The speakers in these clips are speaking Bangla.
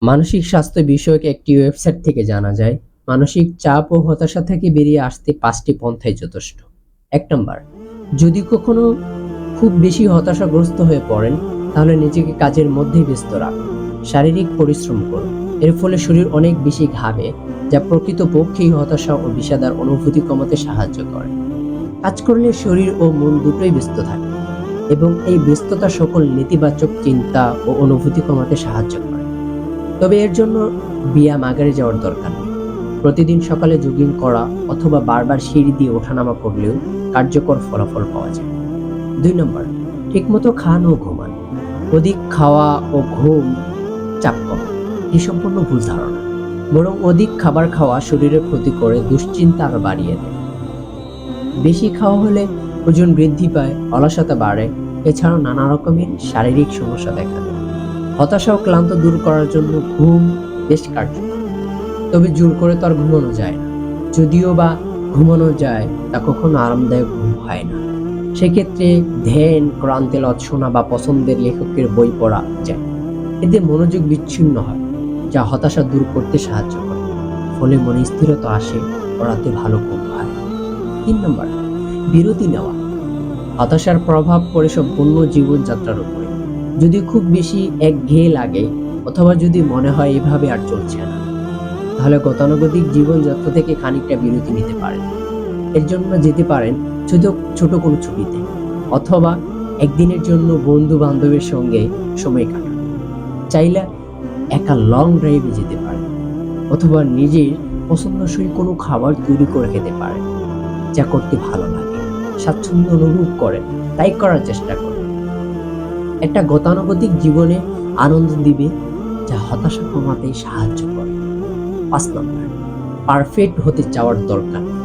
মানসিক স্বাস্থ্য বিষয়ক একটি ওয়েবসাইট থেকে জানা যায়, মানসিক চাপ ও হতাশা থেকে বেরিয়ে আসতে ৫টি পন্থাই যথেষ্ট। ১ নাম্বার, যদি কখনো খুব বেশি হতাশাগ্রস্ত হয়ে পড়েন, তাহলে নিজেকে কাজের মধ্যেই ব্যস্ত রাখুন। শারীরিক পরিশ্রম করুন। এর ফলে শরীর অনেক বেশি ঘামে, যা প্রকৃতপক্ষেই হতাশা ও বিষাদার অনুভূতি কমাতে সাহায্য করে। কাজ করলে শরীর ও মন দুটোই ব্যস্ত থাকে এবং এই ব্যস্ততা সকল নেতিবাচক চিন্তা ও অনুভূতি কমাতে সাহায্য করে। তবে এর জন্য ব্যায়াম আগারে যাওয়ার দরকার নেই। প্রতিদিন সকালে জগিং করা অথবা বারবার সিঁড়ি দিয়ে ওঠানামা করলেও কার্যকর ফলাফল পাওয়া যায়। ২ নম্বর, ঠিকমতো খান ও ঘুমান। অধিক খাওয়া ও ঘুম চাপ কমায়, এটি সম্পূর্ণ ভুল ধারণা। বরং অধিক খাবার খাওয়া শরীরের ক্ষতি করে, দুশ্চিন্তা আরো বাড়িয়ে দেয়। বেশি খাওয়া হলে ওজন বৃদ্ধি পায়, অলসতা বাড়ে, এছাড়াও নানা রকমের শারীরিক সমস্যা দেখা দেয়। হতাশা ও ক্লান্ত দূর করার জন্য ঘুম বেশ কার্যকর। তবে জোর করে তো আর ঘুমানো যায় না। যদিও বা ঘুমানো যায়, তা কখনো আরামদায়ক ঘুম হয় না। সেক্ষেত্রে ধ্যান, কোরআন তেলাওয়াত শোনা বা পছন্দের লেখকের বই পড়া যায়। এতে মনোযোগ বিচ্ছিন্ন হয়, যা হতাশা দূর করতে সাহায্য করে। ফলে মনে স্থিরতা আসে ও রাতে ভালো ঘুম হয়। ৩ নম্বর, বিরতি নেওয়া। হতাশার প্রভাব পড়ে সম্পূর্ণ জীবনযাত্রার উপরে। যদি খুব বেশি একঘেয়ে লাগে অথবা যদি মনে হয় এভাবে আর চলছে না, তাহলে গতানুগতিক জীবনযাত্রা থেকে খানিকটা বিরতি নিতে পারেন। এর জন্য যেতে পারেন ছোট ছোট কোনো ছুটিতে, অথবা একদিনের জন্য বন্ধু বান্ধবের সঙ্গে সময় কাটান। চাইলে একা লং ড্রাইভে যেতে পারেন, অথবা নিজের পছন্দসই কোনো খাবার তৈরি করে খেতে পারেন, যা করতে ভালো লাগে, স্বাচ্ছন্দ্য অনুভব করেন, তাই করার চেষ্টা করেন। একটা গতানুগতিক জীবনে আনন্দ দিবে, যা হতাশা কমাতে সাহায্য করে। ৫ নম্বর, পারফেক্ট হতে চাওয়ার দরকার নেই।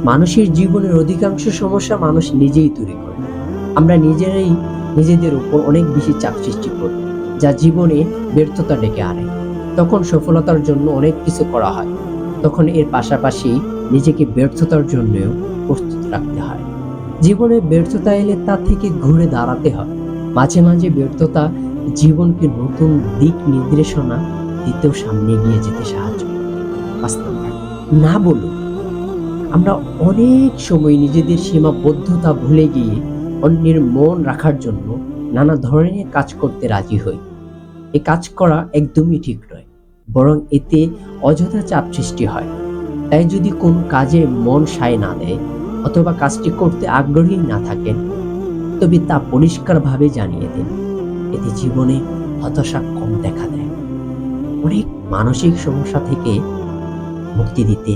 মানুষের জীবনের অধিকাংশ সমস্যা মানুষ নিজেই তৈরি করে। আমরা নিজেরাই নিজেদের উপর অনেক বেশি চাপ সৃষ্টি করি, যা জীবনে ব্যর্থতা ডেকে আনে। তখন সফলতার জন্য অনেক কিছু করা হয়, তখন এর পাশাপাশি নিজেকে ব্যর্থতার জন্যও প্রস্তুত রাখতে হয়। জীবনে ব্যর্থতা এলে তা থেকে ঘুরে দাঁড়াতে হয়। মাঝে মাঝে ব্যর্থতা জীবনকে নতুন দিক নির্দেশনা দিতেও সামনে এগিয়ে যেতে সাহায্য করে। ৫ নম্বর, না বলুন। আমরা অনেক সময় নিজেদের সীমাবদ্ধতা ভুলে গিয়ে অন্যের মন রাখার জন্য নানা ধরনের কাজ করতে রাজি হই। এই কাজ করা একদমই ঠিক নয়, বরং এতে অযথা চাপ সৃষ্টি হয়। তাই যদি কোনো কাজে মন সায় না দেয় অথবা কাজটি করতে আগ্রহী না থাকেন, তবে তা পরিষ্কারভাবে জানিয়ে দিন। এতে জীবনে হতাশা কম দেখা দেয়, অনেক মানসিক সমস্যা থেকে মুক্তি দিতে